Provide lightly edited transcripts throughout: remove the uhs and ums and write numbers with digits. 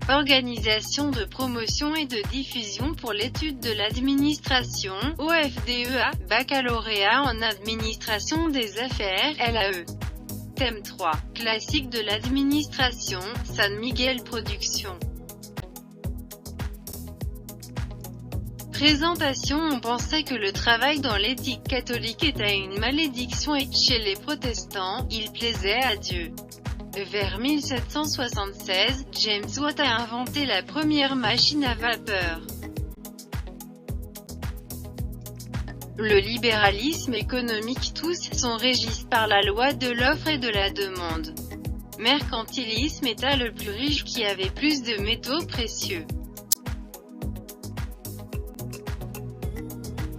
Organisation de promotion et de diffusion pour l'étude de l'administration, OFDEA, baccalauréat en administration des affaires, LAE. Thème 3. Classique de l'administration, San Miguel Productions. Présentation. On pensait que le travail dans l'éthique catholique était une malédiction et, chez les protestants, il plaisait à Dieu. Vers 1776, James Watt a inventé la première machine à vapeur. Le libéralisme économique. Tous sont régis par la loi de l'offre et de la demande. Mercantilisme. État le plus riche qui avait plus de métaux précieux.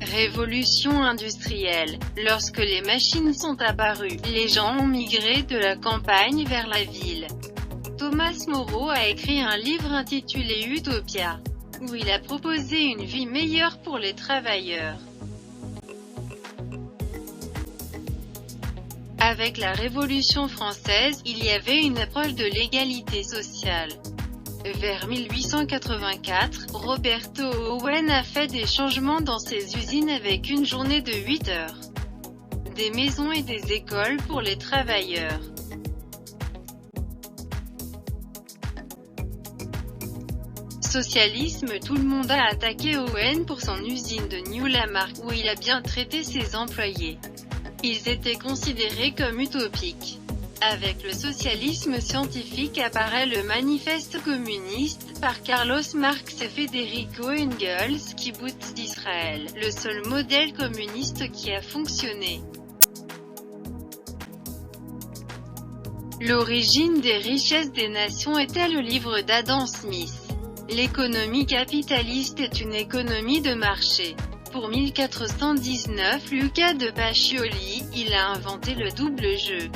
Révolution industrielle. Lorsque les machines sont apparues, les gens ont migré de la campagne vers la ville. Thomas More a écrit un livre intitulé Utopia, où il a proposé une vie meilleure pour les travailleurs. Avec la Révolution française, il y avait une approche de l'égalité sociale. Vers 1884, Roberto Owen a fait des changements dans ses usines avec une journée de 8 heures. Des maisons et des écoles pour les travailleurs. Socialisme. Tout le monde a attaqué Owen pour son usine de New Lamarck, où il a bien traité ses employés. Ils étaient considérés comme utopiques. Avec le socialisme scientifique apparaît le Manifeste communiste, par Carlos Marx et Federico Engels, Kibboutz d'Israël, le seul modèle communiste qui a fonctionné. L'origine des richesses des nations était le livre d'Adam Smith. L'économie capitaliste est une économie de marché. Pour 1419, Luca de Pacioli, il a inventé le double jeu.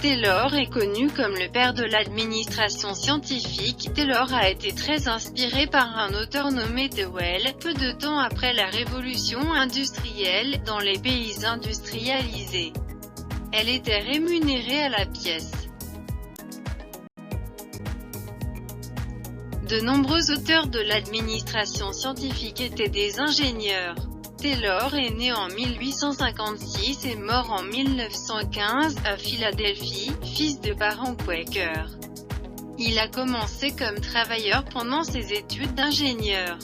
Taylor est connu comme le père de l'administration scientifique. Taylor a été très inspiré par un auteur nommé Dewey, peu de temps après la révolution industrielle, dans les pays industrialisés. Elle était rémunérée à la pièce. De nombreux auteurs de l'administration scientifique étaient des ingénieurs. Taylor est né en 1856 et mort en 1915, à Philadelphie, fils de parents Quaker. Il a commencé comme travailleur pendant ses études d'ingénieur.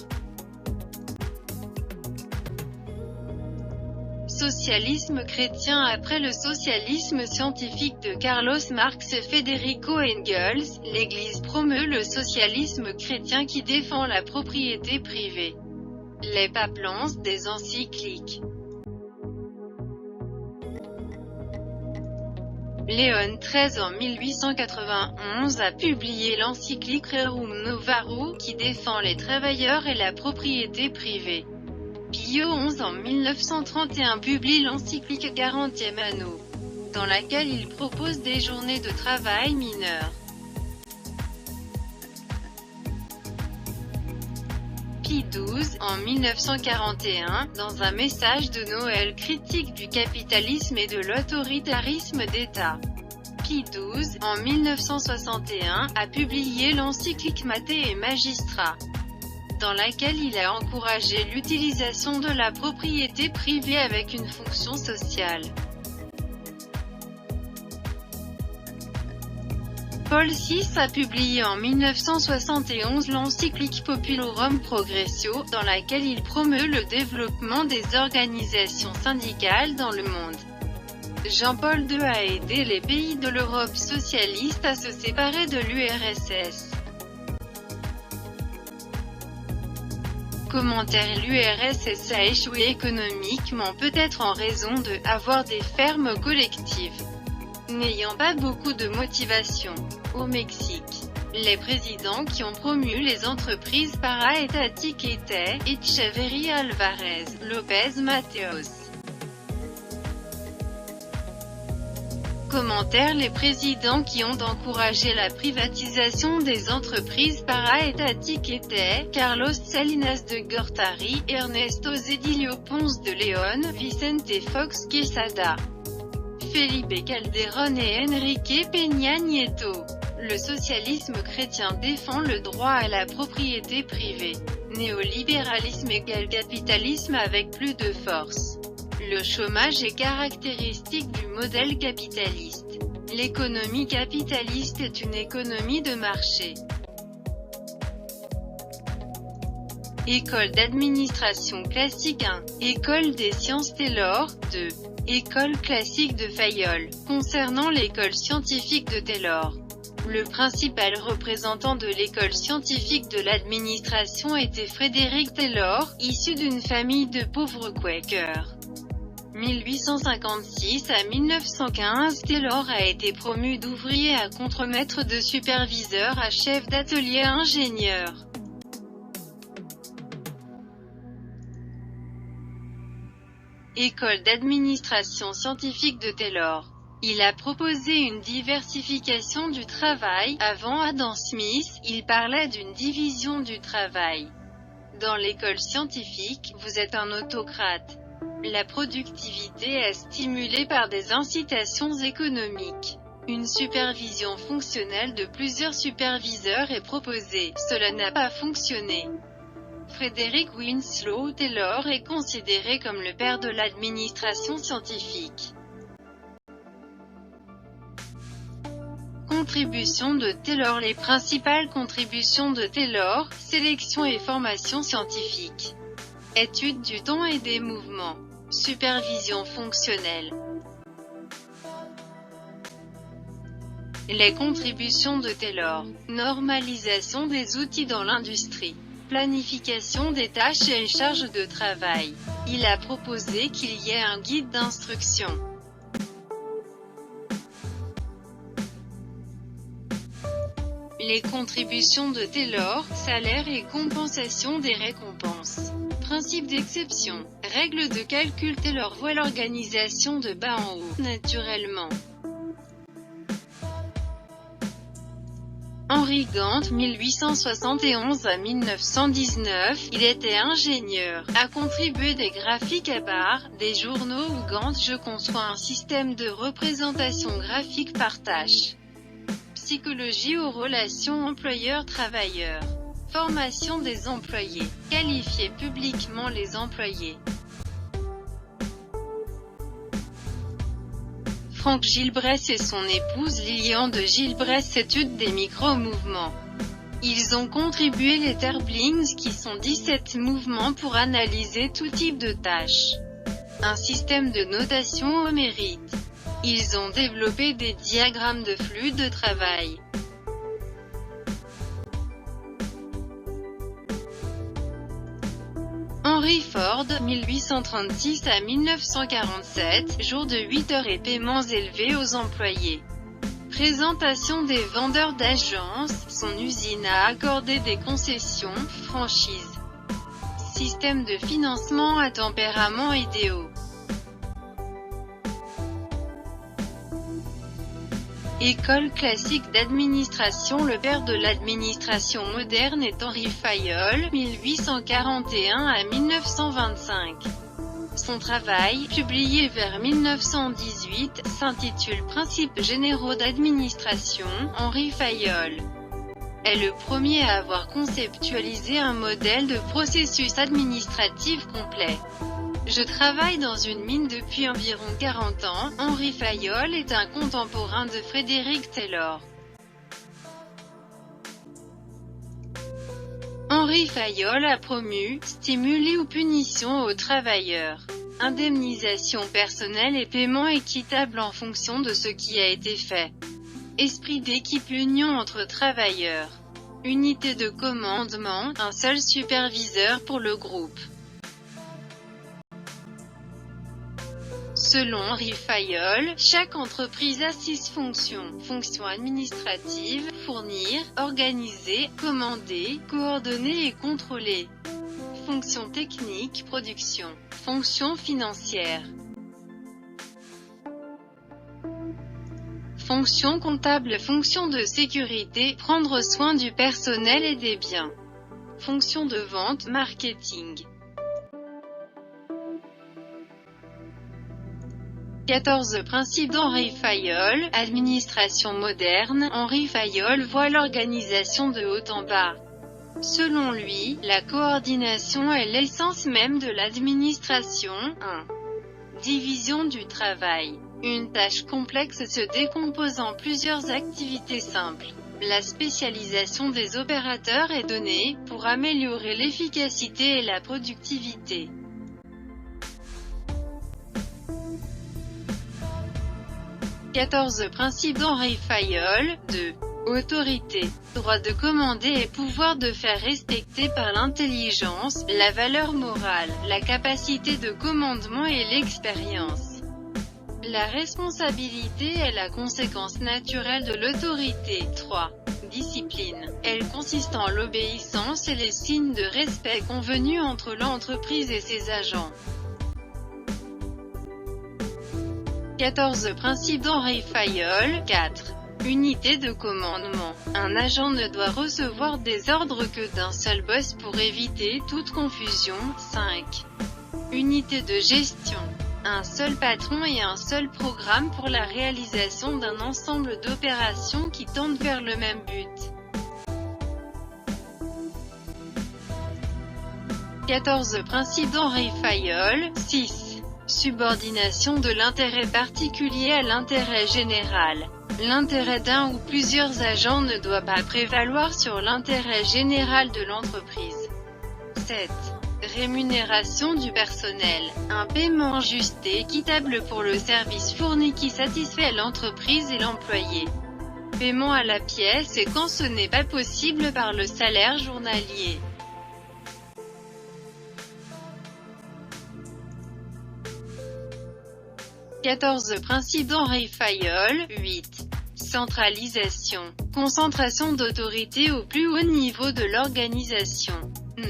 Socialisme chrétien. Après le socialisme scientifique de Carlos Marx et Federico Engels, l'Église promeut le socialisme chrétien qui défend la propriété privée. Les papes lancent des encycliques. Léon XIII en 1891 a publié l'encyclique Rerum Novarum, qui défend les travailleurs et la propriété privée. Pio XI en 1931 publie l'encyclique Quarantième Anno, dans laquelle il propose des journées de travail mineurs. Pie XII, en 1941, dans un message de Noël critique du capitalisme et de l'autoritarisme d'État. Pie XII, en 1961, a publié l'encyclique Mater et Magistra, dans laquelle il a encouragé l'utilisation de la propriété privée avec une fonction sociale. Paul VI a publié en 1971 l'encyclique Populorum Progressio, dans laquelle il promeut le développement des organisations syndicales dans le monde. Jean-Paul II a aidé les pays de l'Europe socialiste à se séparer de l'URSS. Commentaire. L'URSS a échoué économiquement, peut-être en raison de « avoir des fermes collectives », n'ayant pas beaucoup de motivation. Au Mexique, les présidents qui ont promu les entreprises para-étatiques étaient Echeverría Álvarez, López Mateos. Commentaire. Les présidents qui ont encouragé la privatisation des entreprises para-étatiques étaient Carlos Salinas de Gortari, Ernesto Zedillo Ponce de León, Vicente Fox Quesada, Felipe Calderón et Enrique Peña Nieto. Le socialisme chrétien défend le droit à la propriété privée. Néolibéralisme égale capitalisme avec plus de force. Le chômage est caractéristique du modèle capitaliste. L'économie capitaliste est une économie de marché. École d'administration classique 1. École des sciences Taylor 2. École classique de Fayol. Concernant l'école scientifique de Taylor, le principal représentant de l'école scientifique de l'administration était Frédéric Taylor, issu d'une famille de pauvres Quakers. 1856 à 1915, Taylor a été promu d'ouvrier à contremaître de superviseur à chef d'atelier ingénieur. École d'administration scientifique de Taylor. Il a proposé une diversification du travail. Avant Adam Smith, il parlait d'une division du travail. Dans l'école scientifique, vous êtes un autocrate. La productivité est stimulée par des incitations économiques. Une supervision fonctionnelle de plusieurs superviseurs est proposée. Cela n'a pas fonctionné. Frederick Winslow Taylor est considéré comme le père de l'administration scientifique. Contributions de Taylor. Les principales contributions de Taylor: sélection et formation scientifique, étude du temps et des mouvements, supervision fonctionnelle. Les contributions de Taylor: normalisation des outils dans l'industrie, planification des tâches et charges de travail. Il a proposé qu'il y ait un guide d'instruction. Les contributions de Taylor: salaire et compensation des récompenses. Principe d'exception. Règle de calcul. Taylor voit l'organisation de bas en haut, naturellement. Henry Gantt, 1871 à 1919, il était ingénieur, a contribué des graphiques à barres, des journaux où Gantt je conçois un système de représentation graphique par tâche. Psychologie aux relations employeur-travailleur. Formation des employés. Qualifier publiquement les employés. Frank Gilbreth et son épouse Lillian de Gilbreth étudent des micro-mouvements. Ils ont contribué les Terblings qui sont 17 mouvements pour analyser tout type de tâches. Un système de notation au mérite. Ils ont développé des diagrammes de flux de travail. Henry Ford, 1836 à 1947, jour de 8 heures et paiements élevés aux employés. Présentation des vendeurs d'agence, son usine a accordé des concessions, franchises. Système de financement à tempérament idéaux. École classique d'administration. Le père de l'administration moderne est Henry Fayol, 1841 à 1925. Son travail, publié vers 1918, s'intitule Principes généraux d'administration. Henry Fayol est le premier à avoir conceptualisé un modèle de processus administratif complet. Je travaille dans une mine depuis environ 40 ans. Henry Fayol est un contemporain de Frédéric Taylor. Henry Fayol a promu, stimuli ou punition aux travailleurs. Indemnisation personnelle et paiement équitable en fonction de ce qui a été fait. Esprit d'équipe, union entre travailleurs. Unité de commandement, un seul superviseur pour le groupe. Selon Henry Fayol, chaque entreprise a 6 fonctions. Fonctions administratives, fournir, organiser, commander, coordonner et contrôler. Fonction technique, production. Fonction financière. Fonction comptable, fonction de sécurité, prendre soin du personnel et des biens. Fonction de vente, marketing. 。14 Principe d'Henri Fayol, administration moderne. Henri Fayol voit l'organisation de haut en bas. Selon lui, la coordination est l'essence même de l'administration. 1. Division du travail. Une tâche complexe se décompose en plusieurs activités simples. La spécialisation des opérateurs est donnée, pour améliorer l'efficacité et la productivité. 14 Principe d'Henri Fayol. 2. Autorité. Droit de commander et pouvoir de faire respecter par l'intelligence, la valeur morale, la capacité de commandement et l'expérience. La responsabilité est la conséquence naturelle de l'autorité. 3. Discipline. Elle consiste en l'obéissance et les signes de respect convenus entre l'entreprise et ses agents. 14 Principe d'Henri Fayol. 4. Unité de commandement. Un agent ne doit recevoir des ordres que d'un seul boss pour éviter toute confusion. 5. Unité de gestion. Un seul patron et un seul programme pour la réalisation d'un ensemble d'opérations qui tendent vers le même but. 14 Principe d'Henri Fayol. 6. Subordination de l'intérêt particulier à l'intérêt général. L'intérêt d'un ou plusieurs agents ne doit pas prévaloir sur l'intérêt général de l'entreprise. 7. Rémunération du personnel. Un paiement juste et équitable pour le service fourni qui satisfait l'entreprise et l'employé. Paiement à la pièce et quand ce n'est pas possible par le salaire journalier. 14 Principe d'Henri Fayol. 8. Centralisation. Concentration d'autorité au plus haut niveau de l'organisation. 9.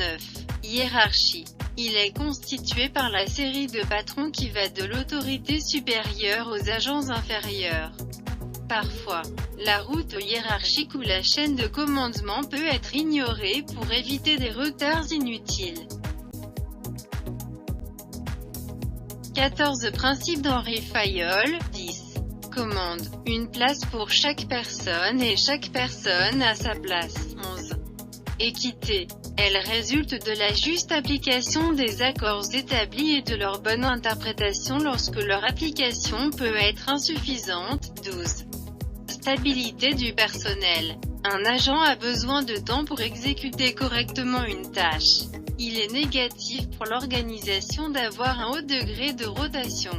Hiérarchie. Il est constitué par la série de patrons qui va de l'autorité supérieure aux agents inférieurs. Parfois, la route hiérarchique ou la chaîne de commandement peut être ignorée pour éviter des retards inutiles. 14 Principe d'Henri Fayol. 10. Commande. Une place pour chaque personne et chaque personne à sa place. 11. Équité. Elle résulte de la juste application des accords établis et de leur bonne interprétation lorsque leur application peut être insuffisante. 12. Stabilité du personnel. Un agent a besoin de temps pour exécuter correctement une tâche. Il est négatif pour l'organisation d'avoir un haut degré de rotation.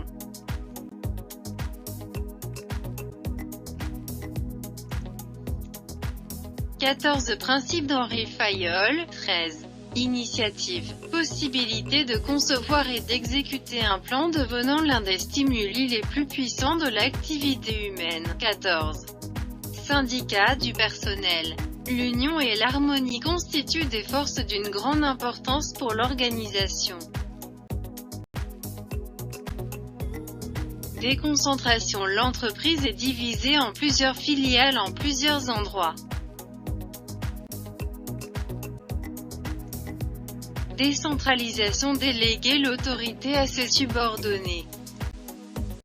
« 14 Principe d'Henri Fayol. 13. Initiative. Possibilité de concevoir et d'exécuter un plan devenant l'un des stimuli les plus puissants de l'activité humaine. 14. Syndicat du personnel. L'union et l'harmonie constituent des forces d'une grande importance pour l'organisation. Déconcentration. L'entreprise est divisée en plusieurs filiales en plusieurs endroits. Décentralisation. Déléguer l'autorité à ses subordonnés.